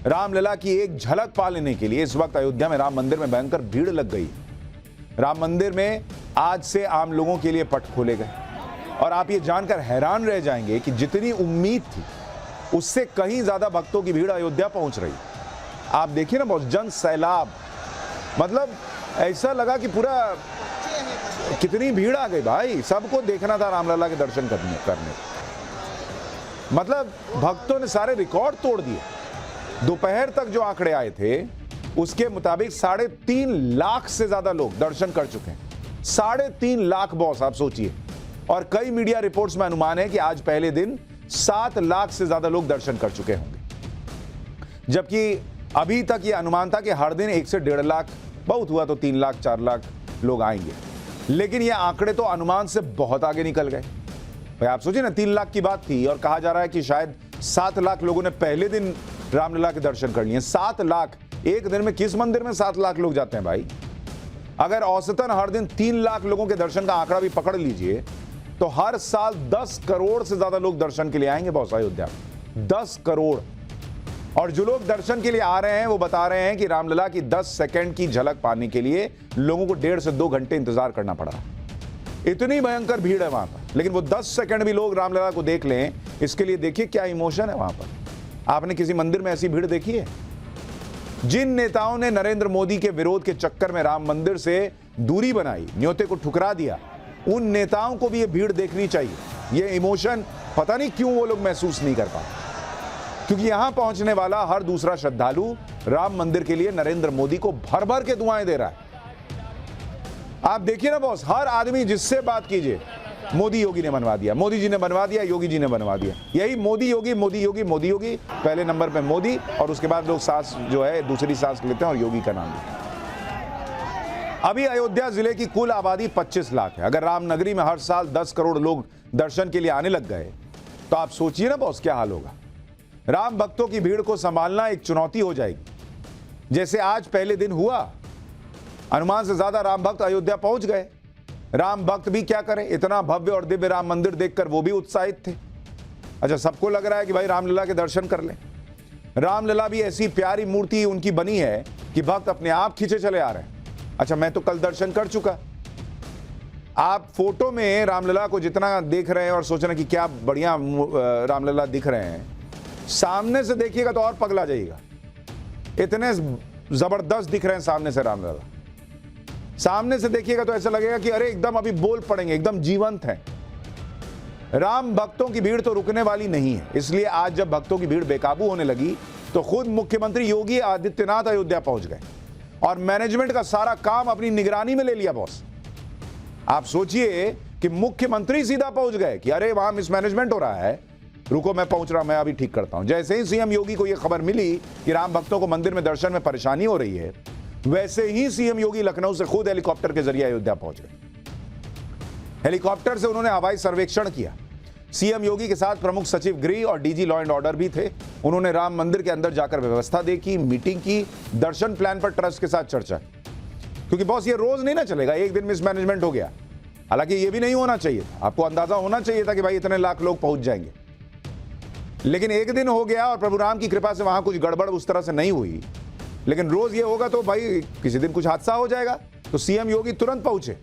रामलला की एक झलक पा लेने के लिए इस वक्त अयोध्या में राम मंदिर में भयंकर भीड़ लग गई। राम मंदिर में आज से आम लोगों के लिए पट खोले गए और आप ये जानकर हैरान रह जाएंगे कि जितनी उम्मीद थी उससे कहीं ज्यादा भक्तों की भीड़ अयोध्या पहुंच रही। आप देखिए ना, बहुत जन सैलाब, मतलब ऐसा लगा कि पूरा कितनी भीड़ आ गई भाई। सबको देखना था रामलला के दर्शन करने। मतलब भक्तों ने सारे रिकॉर्ड तोड़ दिए। दोपहर तक जो आंकड़े आए थे उसके मुताबिक 3.5 लाख से ज्यादा लोग दर्शन कर चुके हैं। 3.5 लाख बॉस, आप सोचिए। और कई मीडिया रिपोर्ट्स में अनुमान है कि आज पहले दिन 7 लाख से ज्यादा लोग दर्शन कर चुके होंगे, जबकि अभी तक यह अनुमान था कि हर दिन 1 से 1.5 लाख, बहुत हुआ तो 3 लाख 4 लाख लोग आएंगे। लेकिन ये आंकड़े तो अनुमान से बहुत आगे निकल गए भाई। आप सोचिए ना, 3 लाख की बात थी और कहा जा रहा है कि शायद 7 लाख लोगों ने पहले दिन रामलला के दर्शन कर लिए। 7 लाख एक दिन में, किस मंदिर में 7 लाख लोग जाते हैं भाई? अगर औसतन हर दिन 3 लाख लोगों के दर्शन का आंकड़ा भी पकड़ लीजिए तो हर साल 10 करोड़ से ज्यादा लोग दर्शन के लिए आएंगे बॉस अयोध्या में। 10 करोड़। और जो लोग दर्शन के लिए आ रहे हैं वो बता रहे हैं कि रामलला की 10 सेकंड की झलक पाने के लिए लोगों को 1.5 से 2 घंटे इंतजार करना पड़ा। इतनी भयंकर भीड़ है वहां पर, लेकिन वो 10 सेकंड भी लोग रामलला को देख लें, इसके लिए देखिए क्या इमोशन है वहां पर। आपने किसी मंदिर में ऐसी भीड़ देखी है? जिन नेताओं ने नरेंद्र मोदी के विरोध के चक्कर में राम मंदिर से दूरी बनाई, न्योते को ठुकरा दिया, उन नेताओं को भी ये भीड़ देखनी चाहिए। ये इमोशन पता नहीं क्यों वो लोग महसूस नहीं कर पाते, क्योंकि यहां पहुंचने वाला हर दूसरा श्रद्धालु राम मंदिर के लिए नरेंद्र मोदी को भर भर के दुआएं दे रहा है। आप देखिए ना बॉस, हर आदमी जिससे बात कीजिए, मोदी योगी ने बनवा दिया, मोदी जी ने बनवा दिया, योगी जी ने बनवा दिया। यही मोदी योगी मोदी योगी मोदी योगी, पहले नंबर पे मोदी, और उसके बाद लोग सांस जो है दूसरी सांस लेते हैं और योगी का नाम लेते हैं। अभी अयोध्या जिले की कुल आबादी 25 लाख है। अगर रामनगरी में हर साल 10 करोड़ लोग दर्शन के लिए आने लग गए तो आप सोचिए ना बॉस क्या हाल होगा। राम भक्तों की भीड़ को संभालना एक चुनौती हो जाएगी। जैसे आज पहले दिन हुआ, अनुमान से ज्यादा राम भक्त अयोध्या पहुंच गए। राम भक्त भी क्या करें, इतना भव्य और दिव्य राम मंदिर देखकर वो भी उत्साहित थे। अच्छा, सबको लग रहा है कि भाई रामलला के दर्शन कर लें। रामलला भी ऐसी प्यारी मूर्ति उनकी बनी है कि भक्त अपने आप खींचे चले आ रहे हैं। अच्छा, मैं तो कल दर्शन कर चुका। आप फोटो में रामलला को जितना देख रहे हैं और सोच रहे हैं कि क्या बढ़िया रामलला दिख रहे हैं, सामने से देखिएगा तो और पगला जाइएगा। इतने जबरदस्त दिख रहे हैं सामने से रामलला। सामने से देखिएगा तो ऐसा लगेगा कि अरे एकदम अभी बोल पड़ेंगे, एकदम जीवंत है। राम भक्तों की भीड़ तो रुकने वाली नहीं है। इसलिए आज जब भक्तों की भीड़ बेकाबू होने लगी तो खुद मुख्यमंत्री योगी आदित्यनाथ अयोध्या पहुंच गए और मैनेजमेंट का सारा काम अपनी निगरानी में ले लिया बॉस। आप सोचिए कि मुख्यमंत्री सीधा पहुंच गए कि अरे वहां मिसमैनेजमेंट हो रहा है, रुको मैं पहुंच रहा हूं, मैं अभी ठीक करता हूं। जैसे ही सीएम योगी को यह खबर मिली कि राम भक्तों को मंदिर में दर्शन में परेशानी हो रही है, वैसे ही सीएम योगी लखनऊ से खुद हेलीकॉप्टर के जरिए अयोध्या पहुंच गए। हेलीकॉप्टर से उन्होंने हवाई सर्वेक्षण किया। सीएम योगी के साथ प्रमुख सचिव गृह और डीजी लॉ एंड ऑर्डर भी थे। उन्होंने राम मंदिर के अंदर जाकर व्यवस्था देखी, मीटिंग की, दर्शन प्लान पर ट्रस्ट के साथ चर्चा, क्योंकि बॉस ये रोज नहीं ना चलेगा। एक दिन मिसमैनेजमेंट हो गया, हालांकि ये भी नहीं होना चाहिए था। आपको अंदाजा होना चाहिए था कि भाई इतने लाख लोग पहुंच जाएंगे, लेकिन एक दिन हो गया और प्रभु राम की कृपा से वहां कुछ गड़बड़ उस तरह से नहीं हुई। लेकिन रोज ये होगा तो भाई किसी दिन कुछ हादसा हो जाएगा। तो सीएम योगी तुरंत पहुंचे,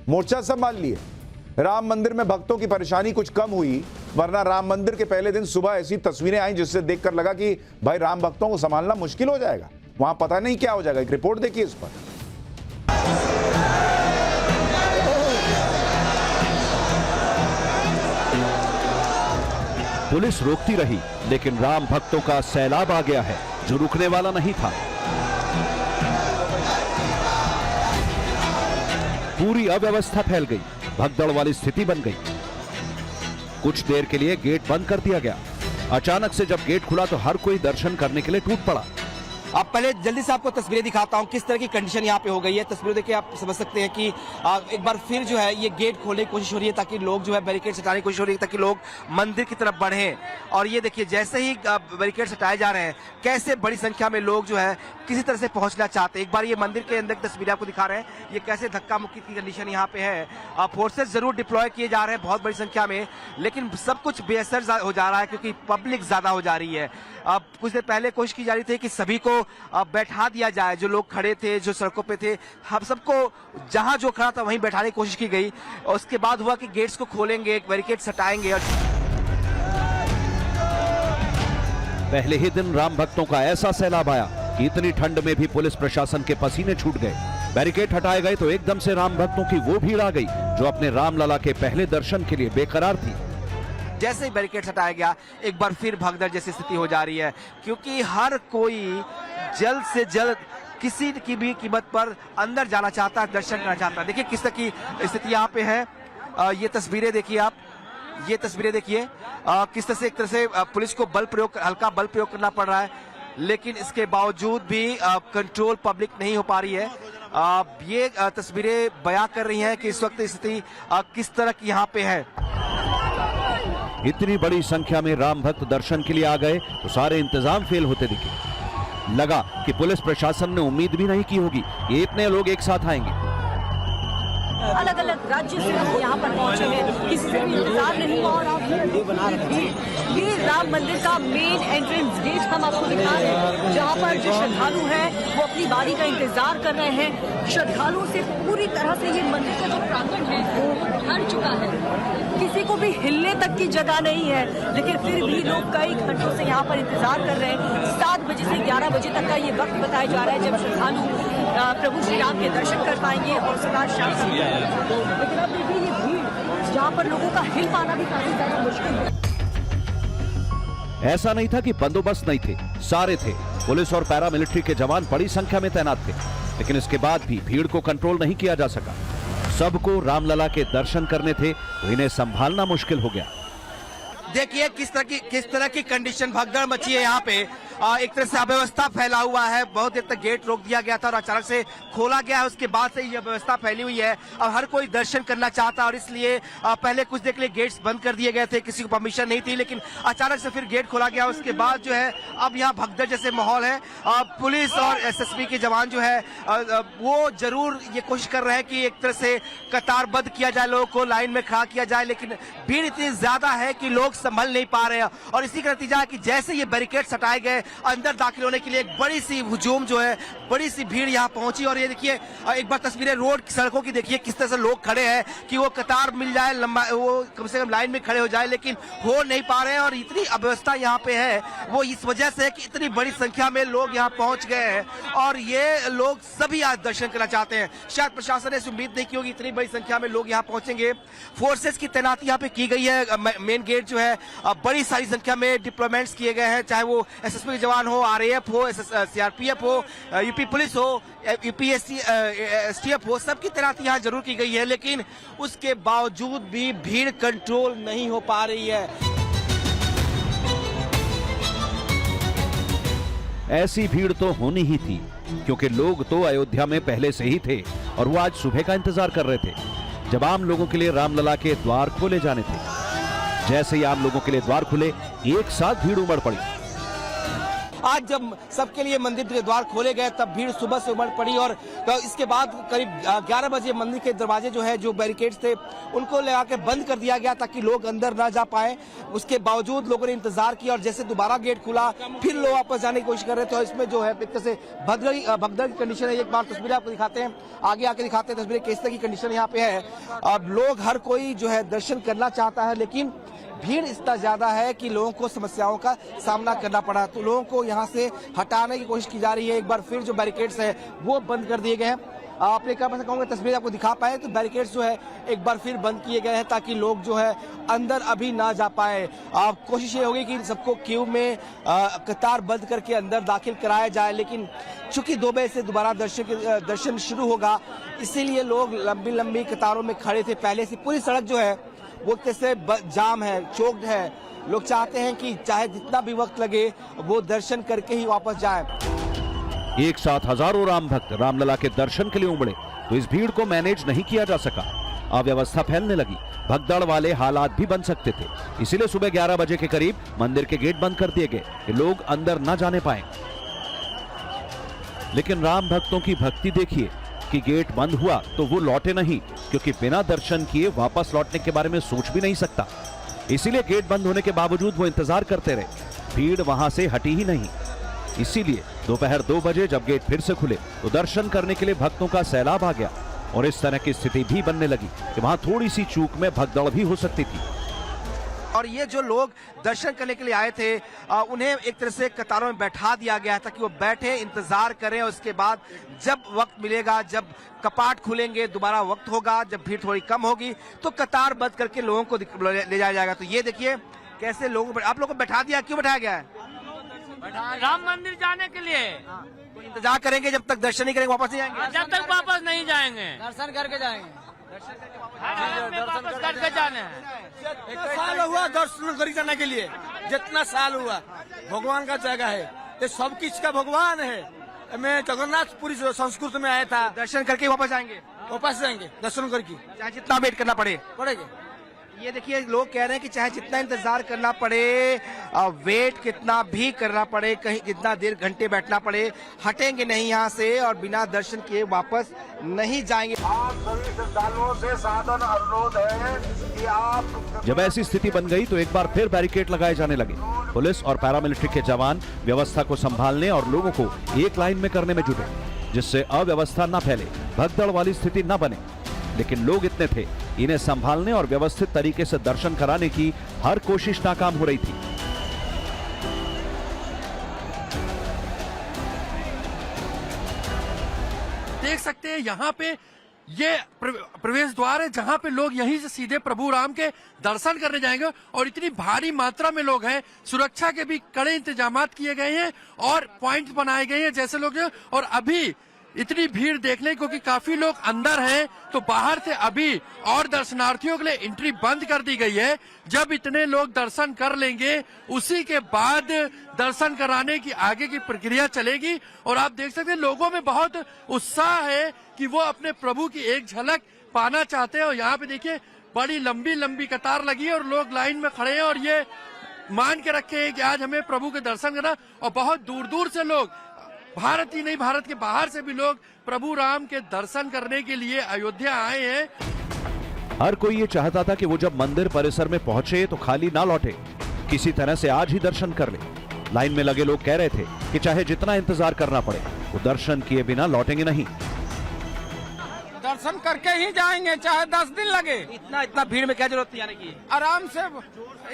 मोर्चा संभाल लिए। राम मंदिर में भक्तों की परेशानी कुछ कम हुई, वरना राम मंदिर के पहले दिन सुबह ऐसी तस्वीरें आई जिससे देखकर लगा कि भाई राम भक्तों को संभालना मुश्किल हो जाएगा, वहां पता नहीं क्या हो जाएगा। एक रिपोर्ट देखिए इस पर। पुलिस रोकती रही, लेकिन राम भक्तों का सैलाब आ गया है जो रुकने वाला नहीं था। पूरी अव्यवस्था फैल गई, भगदड़ वाली स्थिति बन गई। कुछ देर के लिए गेट बंद कर दिया गया। अचानक से जब गेट खुला तो हर कोई दर्शन करने के लिए टूट पड़ा। अब पहले जल्दी से आपको तस्वीरें दिखाता हूं किस तरह की कंडीशन यहाँ पे हो गई है। तस्वीरें देखिए आप समझ सकते हैं कि एक बार फिर जो है ये गेट खोलने की कोशिश हो रही है ताकि लोग जो है बैरिकेड हटाने की कोशिश हो रही है ताकि लोग मंदिर की तरफ बढ़ें। और ये देखिए जैसे ही बैरिकेड हटाए जा रहे हैं कैसे बड़ी संख्या में लोग जो है किसी तरह से पहुंचना चाहते हैं। एक बार ये मंदिर के अंदर की तस्वीरें आपको दिखा रहे हैं, ये कैसे धक्का मुक्की की कंडीशन यहाँ पे है। फोर्सेस जरूर डिप्लॉय किए जा रहे हैं बहुत बड़ी संख्या में, लेकिन सब कुछ बेअसर हो जा रहा है क्योंकि पब्लिक ज्यादा हो जा रही है। अब कुछ देर पहले कोशिश की जा रही थी कि सभी को बैठा दिया जाए, जो लोग खड़े थे, जो सड़कों पे थे, हम सबको जहां जो खड़ा था वहीं बैठाने की कोशिश की गई। और उसके बाद हुआ कि गेट्स को खोलेंगे, बैरिकेड्स हटाएंगे। और पहले ही दिन राम भक्तों का ऐसा सैलाब आया कि इतनी ठंड में भी पुलिस प्रशासन के पसीने छूट गए। बैरिकेड हटाए गए तो एकदम से राम भक्तों की वो भीड़ आ गई जो अपने रामलला के पहले दर्शन के लिए बेकरार थी। जैसे ही बैरिकेड हटाया गया, एक बार फिर भगदड़ जैसी स्थिति हो जा रही है, क्योंकि हर कोई जल्द से जल्द किसी की भी कीमत पर अंदर जाना चाहता है, दर्शन करना चाहता है। देखिए किस तरह की स्थिति यहाँ पे है। ये तस्वीरें देखिए आप, ये तस्वीरें देखिए किस तरह से एक तरह से पुलिस को हल्का बल प्रयोग करना पड़ रहा है, लेकिन इसके बावजूद भी कंट्रोल पब्लिक नहीं हो पा रही है। ये तस्वीरें बयां कर रही हैं कि इस वक्त स्थिति किस तरह की यहाँ पे है। इतनी बड़ी संख्या में राम भक्त दर्शन के लिए आ गए तो सारे इंतजाम फेल होते दिखे। लगा कि पुलिस प्रशासन ने उम्मीद भी नहीं की होगी कि इतने लोग एक साथ आएंगे। अलग अलग राज्य से लोग यहाँ पर पहुंचे हैं, किसी से भी इंतजार नहीं हुआ। और आप ये राम मंदिर का मेन एंट्रेंस गेट हम आपको दिखा रहे हैं, जहाँ पर जो श्रद्धालु हैं वो अपनी बारी का इंतजार कर रहे हैं। श्रद्धालुओं से पूरी तरह से ये मंदिर का जो प्रांगण है वो भर चुका है, किसी को भी हिलने तक की जगह नहीं है, लेकिन फिर भी लोग कई घंटों से यहाँ पर इंतजार कर रहे हैं। 7 बजे से 11 बजे तक का ये वक्त बताया जा रहा है जब श्रद्धालु प्रभु श्री राम के दर्शन कर पाएंगे और उसके बाद शाम से। लेकिन अब देखिए ये भीड़, जहाँ पर लोगों का हिल पाना भी काफी ज्यादा मुश्किल है। ऐसा नहीं था कि बंदोबस्त नहीं थे, सारे थे। पुलिस और पैरामिलिट्री के जवान बड़ी संख्या में तैनात थे, लेकिन इसके बाद भी भीड़ को कंट्रोल नहीं किया जा सका। सबको रामलला के दर्शन करने थे तो इन्हें संभालना मुश्किल हो गया। देखिए किस तरह की कंडीशन, भगदड़ मची है यहाँ पे। एक तरह से अव्यवस्था फैला हुआ है। बहुत देर तक गेट रोक दिया गया था और अचानक से खोला गया है, उसके बाद से ये अव्यवस्था फैली हुई है। अब हर कोई दर्शन करना चाहता है और इसलिए पहले कुछ देर के लिए गेट्स बंद कर दिए गए थे, किसी को परमिशन नहीं थी, लेकिन अचानक से फिर गेट खोला गया। उसके बाद जो है अब यहाँ भगदड़ जैसे माहौल है। पुलिस और एसएसबी के जवान जो है वो जरूर ये कोशिश कर रहे हैं कि एक तरह से कतारबद्ध किया जाए, लोगों को लाइन में खड़ा किया जाए, लेकिन भीड़ इतनी ज्यादा है कि लोग संभल नहीं पा रहे हैं। और इसी का नतीजा है कि जैसे ये बैरिकेड्स हटाए गए, अंदर दाखिल होने के लिए एक बड़ी सी हुजूम जो है, बड़ी सी भीड़ यहाँ पहुंची। और ये देखिए एक बार तस्वीरें रोड सड़कों की देखिए, किस तरह से लोग खड़े हैं कि वो कतार मिल जाए, लंबा वो कम से कम लाइन में खड़े हो जाए, लेकिन हो नहीं पा रहे हैं। और इतनी अव्यवस्था यहाँ पे है वो इस वजह से है कि इतनी बड़ी संख्या में लोग यहाँ पहुंच गए हैं और ये लोग सभी आज दर्शन करना चाहते हैं। शायद प्रशासन ने उम्मीद नहीं की होगी इतनी बड़ी संख्या में लोग यहाँ पहुंचेंगे। फोर्सेस की तैनाती यहाँ पे की गई है। मेन गेट जो है बड़ी सारी संख्या में डिप्लॉयमेंट्स किए गए हैं, चाहे वो एसएसबी के जवान हो, आरएएफ हो, सीआरपीएफ हो, यूपी पुलिस हो, एसटीएफ हो, सबकी तैनाती यहाँ जरूर की गई है, लेकिन उसके बावजूद भी भीड़ कंट्रोल नहीं हो पा रही है। ऐसी भीड़ तो होनी ही थी, क्योंकि लोग तो अयोध्या में पहले से ही थे और वो आज सुबह का इंतजार कर रहे थे, जब आम लोगों के लिए रामलला के द्वार खोले जाने थे। जैसे ही आम लोगों के लिए द्वार खुले, एक साथ भीड़ उमड़ पड़ी। आज जब सबके लिए मंदिर के द्वार खोले गए तब भीड़ सुबह से उमड़ पड़ी और इसके बाद करीब 11 बजे मंदिर के दरवाजे जो है, जो बैरिकेड्स थे, उनको लगा के बंद कर दिया गया ताकि लोग अंदर ना जा पाए। उसके बावजूद लोगों ने इंतजार किया और जैसे दोबारा गेट खुला फिर लोग वापस जाने की कोशिश कर रहे थे। और इसमें जो है एक तरह से भगदड़ की कंडीशन है। एक बार तस्वीरें आपको दिखाते हैं, आगे आके दिखाते हैं तस्वीरें किस तरह की कंडीशन यहाँ पे है। अब लोग हर कोई जो है दर्शन करना चाहता है, लेकिन भीड़ इतना ज्यादा है कि लोगों को समस्याओं का सामना करना पड़ा, तो लोगों को यहाँ से हटाने की कोशिश की जा रही है। एक बार फिर जो बैरिकेड्स है वो बंद कर दिए गए हैं। आपने क्या मैं कहूँगा तस्वीर आपको दिखा पाए तो बैरिकेड्स जो है एक बार फिर बंद किए गए हैं ताकि लोग जो है अंदर अभी ना जा पाए। कोशिश ये होगी कि सबको क्यू में कतार बंद करके अंदर दाखिल कराया जाए, लेकिन चूंकि 2 बजे से दोबारा दर्शन शुरू होगा, इसीलिए लोग लंबी लंबी कतारों में खड़े थे पहले से। पूरी सड़क जो है वो कैसे जाम है, चौक्ड है। लोग चाहते हैं कि चाहे जितना भी वक्त लगे वो दर्शन करके ही वापस जाएं। एक साथ हजारों राम भक्त रामलला के दर्शन के लिए उमड़े तो इस भीड़ को मैनेज नहीं किया जा सका। अव्यवस्था फैलने लगी, भगदड़ वाले हालात भी बन सकते थे। इसीलिए सुबह 11 बजे के करीब मंदिर के गेट बंद कर दिए गए कि लोग अंदर न जाने पाए। लेकिन राम भक्तों की भक्ति देखिए कि गेट बंद हुआ तो वो लौटे नहीं, क्योंकि बिना दर्शन किए वापस लौटने के बारे में सोच भी नहीं सकता। इसीलिए गेट बंद होने के बावजूद वो इंतजार करते रहे। भीड़ वहां से हटी ही नहीं। इसीलिए दोपहर 2 बजे जब गेट फिर से खुले तो दर्शन करने के लिए भक्तों का सैलाब आ गया और इस तरह की स्थिति भी बनने लगी कि वहां थोड़ी सी चूक में भगदड़ भी हो सकती थी। और ये जो लोग दर्शन करने के लिए आए थे उन्हें एक तरह से कतारों में बैठा दिया गया था कि वो बैठे इंतजार करें, और उसके बाद जब वक्त मिलेगा, जब कपाट खुलेंगे, दोबारा वक्त होगा, जब भीड़ थोड़ी कम होगी तो कतार बंद करके लोगों को ले जाया जाएगा। तो ये देखिए कैसे लोगों को आप लोगों को बैठा दिया, क्यों बैठाया गया है? राम मंदिर जाने के लिए। तो इंतजार करेंगे जब तक दर्शन नहीं करेंगे, वापस नहीं आएंगे? जब तक वापस नहीं जाएंगे, दर्शन करके जाएंगे। वापस करके जाने हैं। साल हुआ दर्शन कर जाने के लिए, जितना साल हुआ भगवान का जगह है, ये सब किस का भगवान है। मैं जगन्नाथपुरी संस्कृत में आया था। दर्शन करके वापस आएंगे, वापस जाएंगे दर्शन करके, चाहे जितना वेट करना पड़े। पड़ेगा। ये देखिए लोग कह रहे हैं कि चाहे जितना इंतजार करना पड़े, वेट कितना भी करना पड़े, कहीं जितना देर घंटे बैठना पड़े, हटेंगे नहीं यहाँ से और बिना दर्शन किए वापस नहीं जाएंगे। आप सभी श्रद्धालुओं से साधन अनुरोध है कि आप जब ऐसी स्थिति बन गई तो एक बार फिर बैरिकेड लगाए जाने लगे। पुलिस और पैरामिलिट्री के जवान व्यवस्था को संभालने और लोगों को एक लाइन में करने में जुटे, जिससे अव्यवस्था न फैले, भगदड़ वाली स्थिति न बने। लेकिन लोग इतने थे, इन्हें संभालने और व्यवस्थित तरीके से दर्शन कराने की हर कोशिश नाकाम हो रही थी। देख सकते हैं यहाँ पे ये प्रवेश द्वार है, जहाँ पे लोग यहीं से सीधे प्रभु राम के दर्शन करने जाएंगे और इतनी भारी मात्रा में लोग हैं। सुरक्षा के भी कड़े इंतजामात किए गए हैं और पॉइंट बनाए गए हैं जैसे लोग, और अभी इतनी भीड़ देखने क्योंकि काफी लोग अंदर हैं तो बाहर से अभी और दर्शनार्थियों के लिए एंट्री बंद कर दी गई है। जब इतने लोग दर्शन कर लेंगे उसी के बाद दर्शन कराने की आगे की प्रक्रिया चलेगी। और आप देख सकते हैं लोगों में बहुत उत्साह है कि वो अपने प्रभु की एक झलक पाना चाहते हैं। और यहाँ पे देखिए बड़ी लंबी लंबी कतार लगी है और लोग लाइन में खड़े हैं और ये मान के रखे हैं कि आज हमें प्रभु के दर्शन करना। और बहुत दूर दूर से लोग, भारत ही नहीं भारत के बाहर से भी लोग प्रभु राम के दर्शन करने के लिए अयोध्या आए हैं। हर कोई ये चाहता था कि वो जब मंदिर परिसर में पहुंचे तो खाली ना लौटे, किसी तरह से आज ही दर्शन कर ले। लाइन में लगे लोग कह रहे थे कि चाहे जितना इंतजार करना पड़े वो दर्शन किए बिना लौटेंगे नहीं। दर्शन करके ही जाएंगे, चाहे 10 दिन लगे। इतना भीड़ में क्या जरूरत थी आने की? आराम से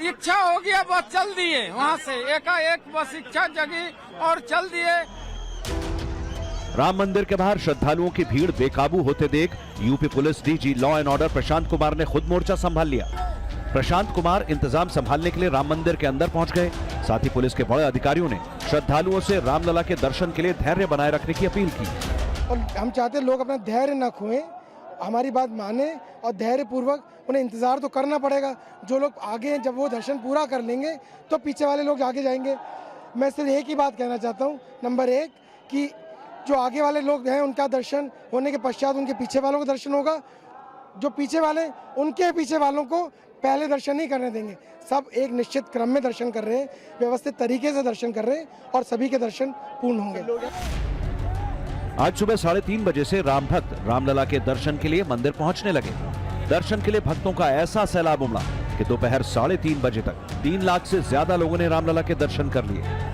इच्छा हो गया, बस चल दिए वहाँ से, एकाएक बस इच्छा जगी और चल दिए। राम मंदिर के बाहर श्रद्धालुओं की भीड़ बेकाबू होते देख UP police DG law and order Prashant Kumar ने खुद मोर्चा संभाल लिया। प्रशांत कुमार इंतजाम संभालने के लिए राम मंदिर के अंदर पहुंच गए। साथ ही पुलिस के बड़े अधिकारियों ने श्रद्धालुओं से रामलला के दर्शन के लिए धैर्य बनाए रखने की अपील की। और हम चाहते हैं लोग अपना धैर्य न खोएं, हमारी बात माने और धैर्य पूर्वक उन्हें इंतजार तो करना पड़ेगा। जो लोग आगे हैं, जब वो दर्शन पूरा कर लेंगे तो पीछे वाले लोग आगे जाएंगे। मैं सिर्फ एक ही बात कहना चाहता हूँ, नंबर 1 कि जो आगे वाले लोग हैं उनका दर्शन होने के पश्चात उनके पीछे वालों का दर्शन होगा। जो पीछे वाले, उनके पीछे वालों को पहले दर्शन नहीं करने देंगे। सब एक निश्चित क्रम में दर्शन कर रहे हैं, व्यवस्थित तरीके से दर्शन कर रहे हैं और सभी के दर्शन पूर्ण होंगे। आज सुबह 3:30 बजे से राम भक्त रामलला के दर्शन के लिए मंदिर पहुंचने लगे। दर्शन के लिए भक्तों का ऐसा सैलाब उमड़ा कि दोपहर 3:30 बजे तक 3 लाख से ज्यादा लोगों ने रामलला के दर्शन कर लिए।